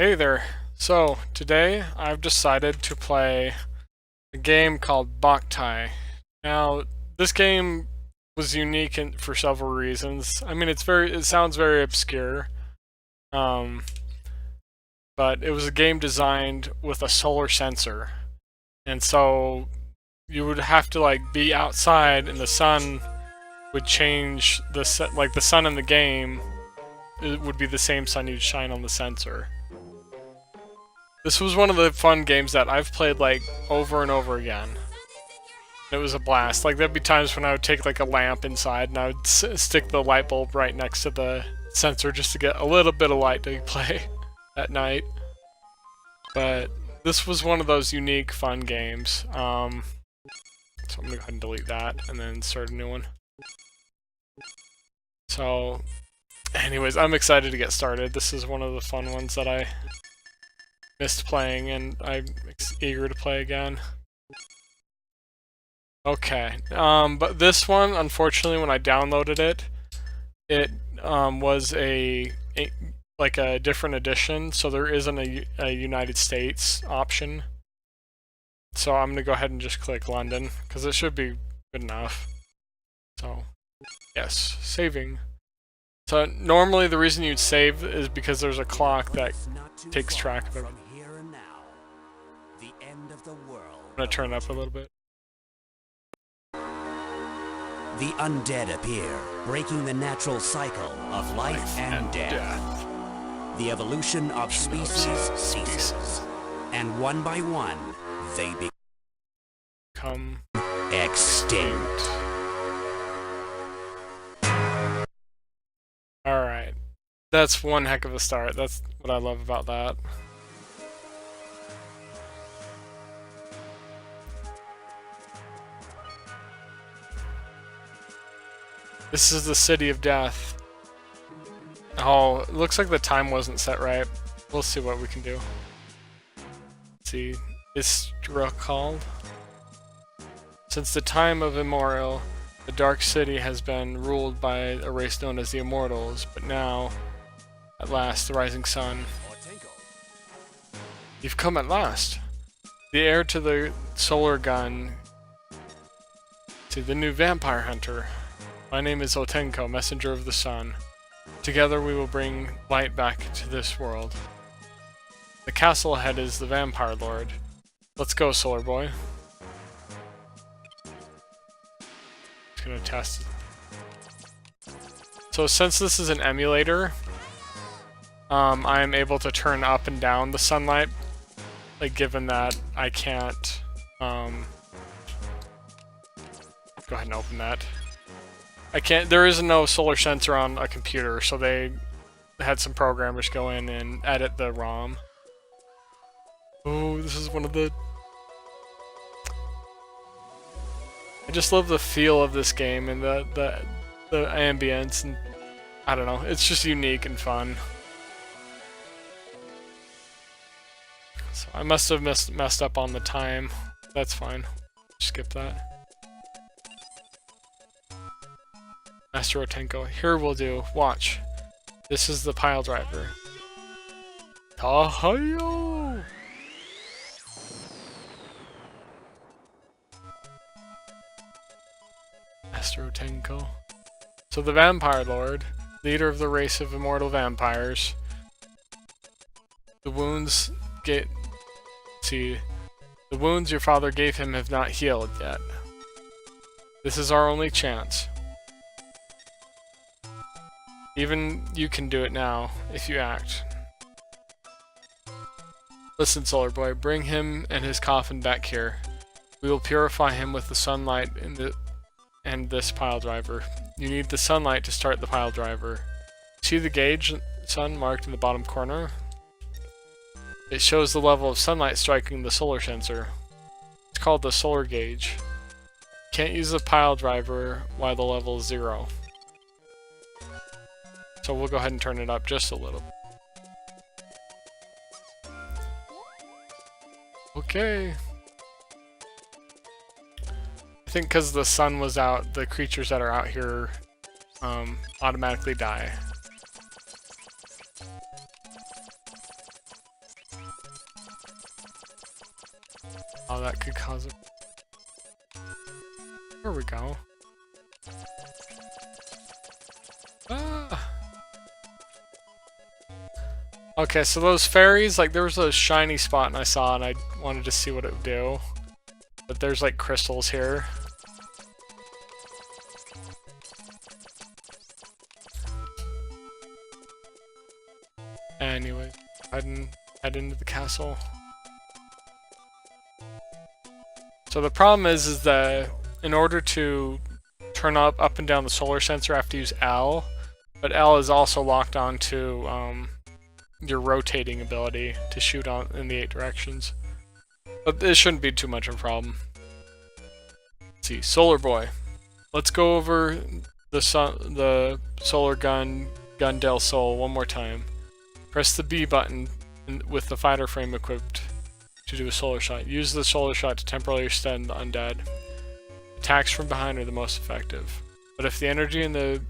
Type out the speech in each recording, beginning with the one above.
Hey there. So, today I've decided to play a game called Boktai. Now, this game was unique for several reasons. I mean, it sounds very obscure. Um, but it was a game designed with a solar sensor. And so you would have to be outside and the sun would change the sun in the game. It would be the same sun you'd shine on the sensor. This was one of the fun games that I've played over and over again. It was a blast. There'd be times when I would take a lamp inside and I would stick the light bulb right next to the sensor just to get a little bit of light to play at night. But this was one of those unique fun games. So I'm gonna go ahead and delete that and then start a new one. So anyways, I'm excited to get started. This is one of the fun ones that I missed playing, and I'm eager to play again. Okay, but this one, unfortunately, when I downloaded it, it was a different edition, so there isn't a United States option. So I'm gonna go ahead and just click London, because it should be good enough. So, yes, saving. So normally the reason you'd save is because there's a clock that takes track of everything. I'm gonna turn it up a little bit. The undead appear, breaking the natural cycle of life and death. The evolution of species ceases, and one by one, they become extinct. Alright. That's one heck of a start. That's what I love about that. This is the city of death. Oh, it looks like the time wasn't set right. We'll see what we can do. Let's see. Istra called. Since the time of immemorial, the Dark City has been ruled by a race known as the Immortals, but now, at last, the rising sun. You've come at last. The heir to the solar gun, to the new vampire hunter. My name is Otenko, messenger of the sun. Together we will bring light back to this world. The castle ahead is the vampire lord. Let's go, solar boy. Just gonna test it. So since this is an emulator, I am able to turn up and down the sunlight, given that I can't, go ahead and open that. There is no solar sensor on a computer, so they had some programmers go in and edit the ROM. Oh, this is one of the... I just love the feel of this game and the ambience, and I don't know, it's just unique and fun. So I must have messed up on the time. That's fine. Skip that. Master Otenko, here will do. Watch. This is the pile driver. Tahayo! Master Otenko. So the Vampire Lord, leader of the race of immortal vampires. The wounds the wounds your father gave him have not healed yet. This is our only chance. Even you can do it now, if you act. Listen, Solar Boy, bring him and his coffin back here. We will purify him with the sunlight and this pile driver. You need the sunlight to start the pile driver. See the gauge, sun, marked in the bottom corner? It shows the level of sunlight striking the solar sensor. It's called the solar gauge. Can't use the pile driver while the level is 0. So we'll go ahead and turn it up just a little. Okay. I think because the sun was out, the creatures that are out here automatically die. Oh, that could cause it. There we go. Ah. Okay, so those fairies, like there was a shiny spot and I saw and I wanted to see what it would do. But there's like crystals here. Anyway, head into the castle. So the problem is that in order to turn up and down the solar sensor, I have to use L. But L is also locked onto your rotating ability to shoot on in the 8 directions. But this shouldn't be too much of a problem. Let's see, Solar Boy. Let's go over the solar gun Del Sol one more time. Press the B button with the fighter frame equipped to do a solar shot. Use the solar shot to temporarily stun the undead. Attacks from behind are the most effective. But if the energy in the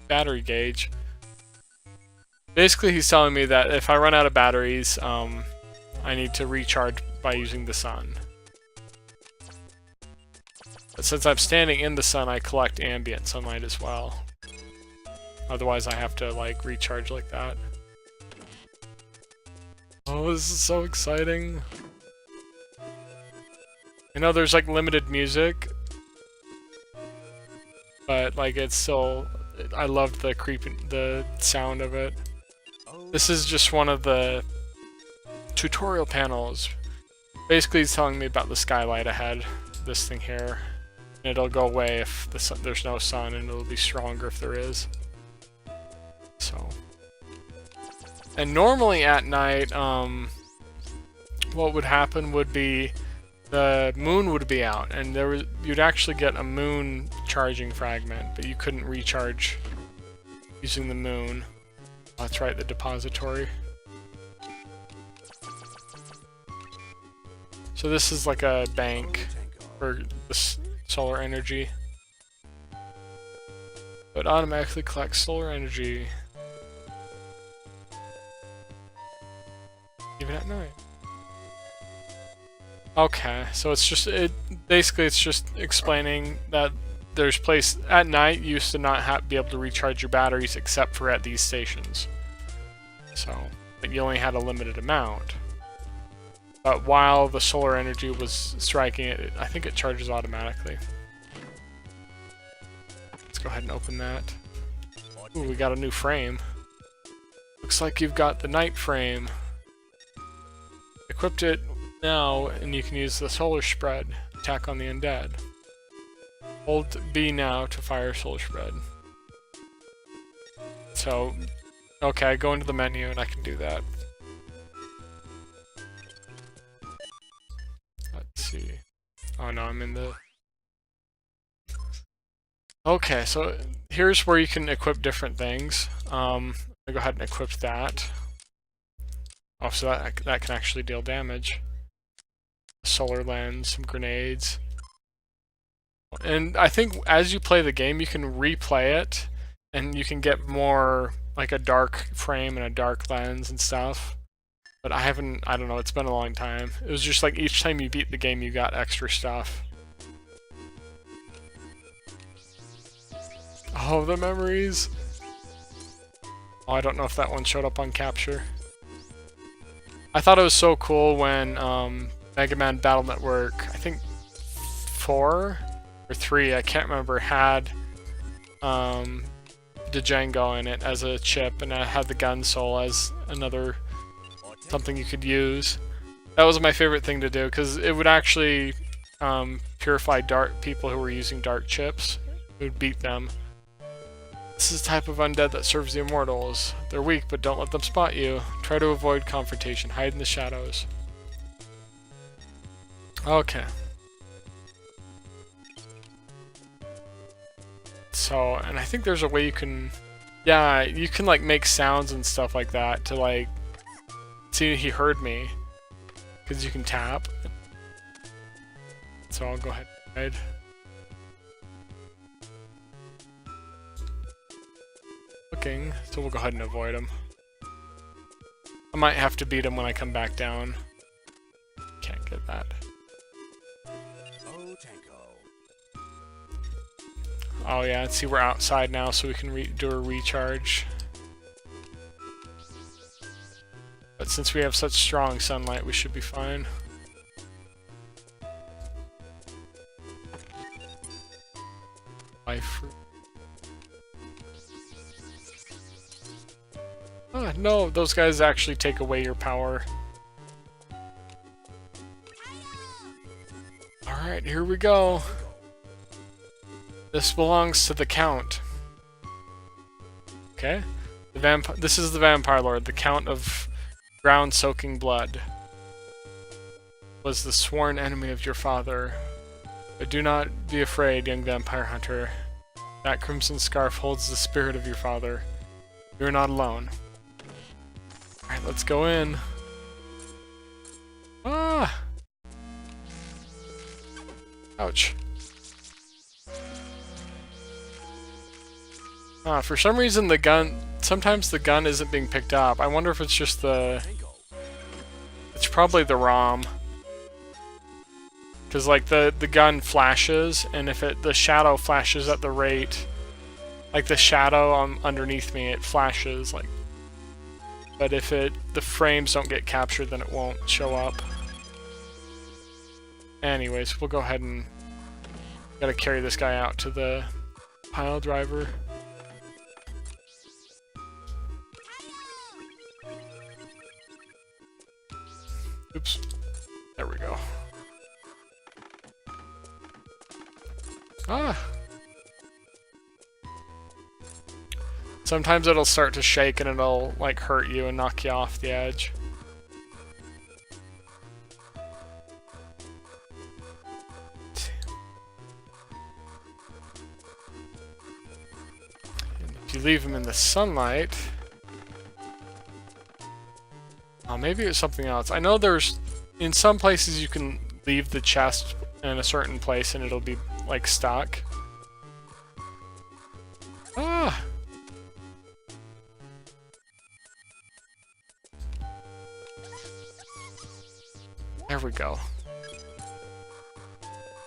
battery gauge... Basically he's telling me that if I run out of batteries, I need to recharge by using the sun. But since I'm standing in the sun, I collect ambient sunlight as well. Otherwise I have to like recharge like that. Oh, this is so exciting. I know there's like limited music, but like it's still, I loved the sound of it. This is just one of the tutorial panels. Basically it's telling me about the skylight ahead, this thing here. And it'll go away if there's no sun, and it'll be stronger if there is. So. And normally at night, what would happen would be the moon would be out, and you'd actually get a moon charging fragment, but you couldn't recharge using the moon. Oh, that's right, the depository. So this is like a bank for the solar energy. It automatically collects solar energy. Even at night. Okay, so it's just basically it's just explaining that there's place at night you used to not be able to recharge your batteries except for at these stations. So, but you only had a limited amount. But while the solar energy was striking it, I think it charges automatically. Let's go ahead and open that. Ooh, we got a new frame. Looks like you've got the night frame. Equipped it now, and you can use the solar spread. Attack on the undead. Hold B now to fire solar spread. So, okay, I go into the menu and I can do that. Let's see. Oh no, I'm in the... Okay, so here's where you can equip different things. I'll go ahead and equip that. Oh, so that can actually deal damage. Solar lens, some grenades. And I think as you play the game, you can replay it, and you can get more, like a dark frame and a dark lens and stuff. But I don't know, it's been a long time. It was just like each time you beat the game, you got extra stuff. Oh, the memories! Oh, I don't know if that one showed up on capture. I thought it was so cool when Mega Man Battle Network, I think 4 or 3, I can't remember, had Django in it as a chip, and I had the gun soul as another something you could use. That was my favorite thing to do, because it would actually purify people who were using dark chips. It would beat them. This is the type of undead that serves the immortals. They're weak, but don't let them spot you. Try to avoid confrontation. Hide in the shadows. Okay. So, and I think there's a way you can... Yeah, you can like make sounds and stuff like that to like... See, he heard me. Because you can tap. So I'll go ahead and hide. Looking, so we'll go ahead and avoid him. I might have to beat him when I come back down. Can't get that. Oh yeah, let's see, we're outside now, so we can do a recharge. But since we have such strong sunlight, we should be fine. Life fruit. Oh, no, those guys actually take away your power. Alright, here we go. This belongs to the Count. Okay. This is the Vampire Lord, the Count of Ground-Soaking Blood. Was the sworn enemy of your father. But do not be afraid, young vampire hunter. That crimson scarf holds the spirit of your father. You're not alone. Alright, let's go in. Ah! Ouch. For some reason the gun... Sometimes the gun isn't being picked up. I wonder if it's just the... It's probably the ROM. Because, like, the gun flashes, and if the shadow flashes at the rate... Like, the shadow underneath me, it flashes, like... But if the frames don't get captured, then it won't show up. Anyways, we'll go ahead and... Gotta carry this guy out to the pile driver. Oops. There we go. Ah! Sometimes it'll start to shake and it'll, like, hurt you and knock you off the edge. And if you leave him in the sunlight... Oh, maybe it's something else. I know there's... In some places you can leave the chest in a certain place and it'll be, like, stuck. Ah! There we go.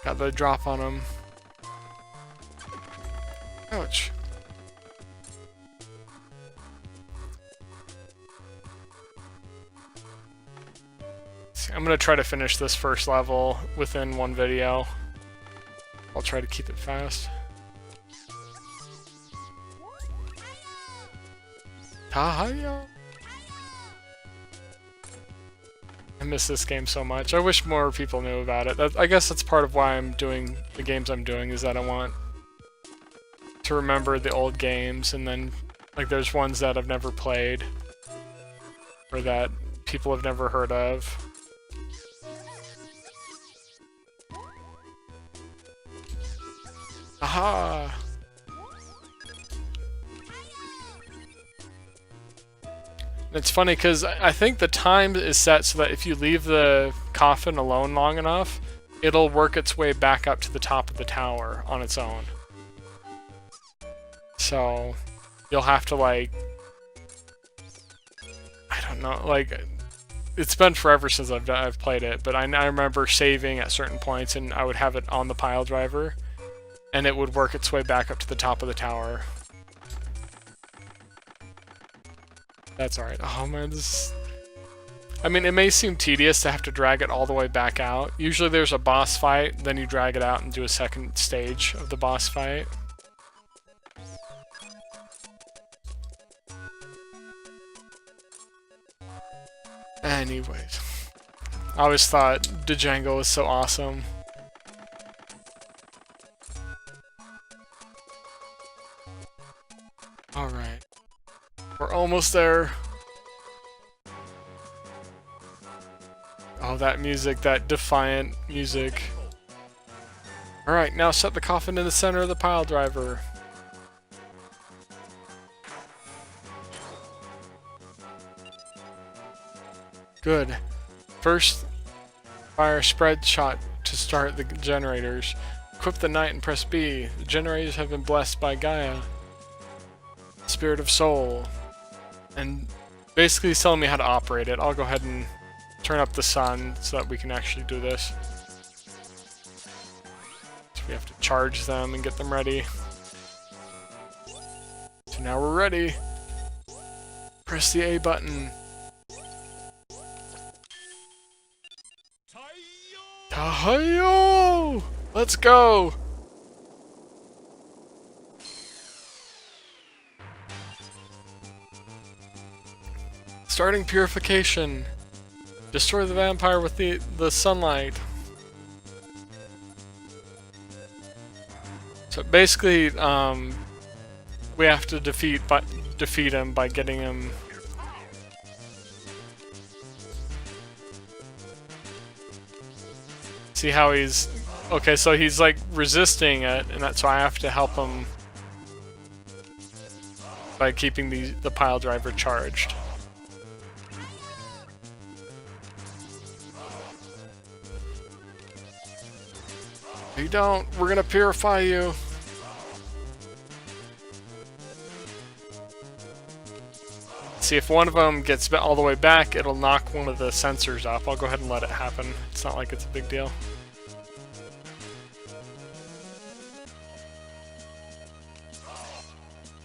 Got the drop on him. Ouch. I'm gonna try to finish this first level within one video. I'll try to keep it fast. Tahaya! I miss this game so much. I wish more people knew about it. I guess that's part of why I'm doing the games I'm doing, is that I want to remember the old games, and then, like, there's ones that I've never played, or that people have never heard of. Aha! It's funny because I think the time is set so that if you leave the coffin alone long enough, it'll work its way back up to the top of the tower on its own. So you'll have to, like... I don't know, like... It's been forever since I've played it, but I remember saving at certain points and I would have it on the pile driver. And it would work its way back up to the top of the tower. That's alright. Oh man, this... I mean, it may seem tedious to have to drag it all the way back out. Usually there's a boss fight, then you drag it out and do a second stage of the boss fight. Anyways. I always thought Django was so awesome. Alright. We're almost there. Oh, that music, that defiant music. Alright, now set the coffin in the center of the pile driver. Good. First, fire a spread shot to start the generators. Equip the knight and press B. The generators have been blessed by Gaia, Spirit of Soul. And basically he's telling me how to operate it. I'll go ahead and turn up the sun so that we can actually do this. So we have to charge them and get them ready. now we're ready. Press the A button. Tahayo! Let's go! Starting purification. Destroy the vampire with the sunlight. So basically, we have to defeat him by getting him. See how he's okay? So he's like resisting it, and that's why I have to help him by keeping the pile driver charged. If you don't, we're gonna purify you. See, if one of them gets all the way back, it'll knock one of the sensors off. I'll go ahead and let it happen. It's not like it's a big deal.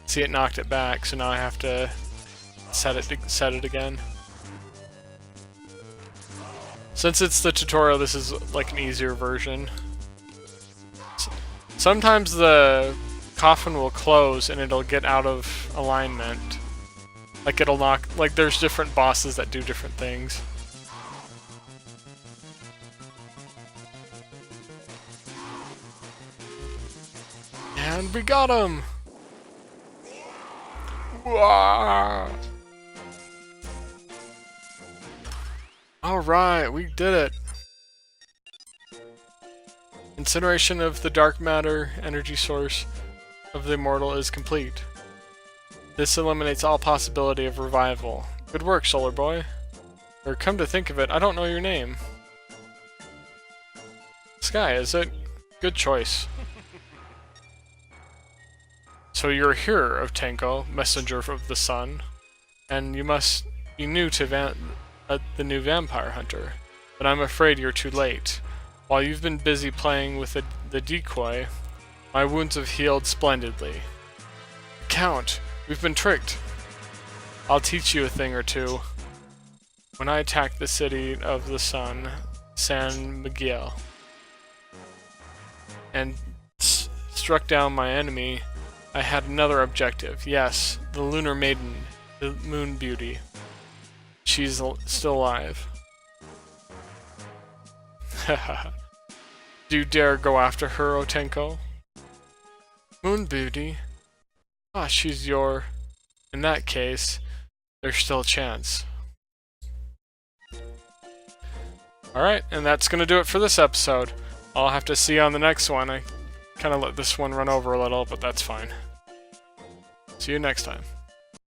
See, it knocked it back, so now I have to set it again. Since it's the tutorial, this is like an easier version. Sometimes the coffin will close and it'll get out of alignment. Like it'll knock, like there's different bosses that do different things. And we got him! Wow. Alright, we did it! Incineration of the dark matter energy source of the immortal is complete. This eliminates all possibility of revival. Good work, Solar Boy. Or come to think of it, I don't know your name. Skye, is it? Good choice. So you're a hero of Tenko, messenger of the sun, and you must be new to the new vampire hunter. But I'm afraid you're too late. While you've been busy playing with the decoy, my wounds have healed splendidly. Count, we've been tricked. I'll teach you a thing or two. When I attacked the city of the sun, San Miguel, and struck down my enemy, I had another objective. Yes, the Lunar Maiden, the Moon Beauty. She's still alive. Haha. Do you dare go after her, Otenko? Moon Beauty? Ah, she's your... In that case, there's still a chance. Alright, and that's gonna do it for this episode. I'll have to see you on the next one. I kind of let this one run over a little, but that's fine. See you next time.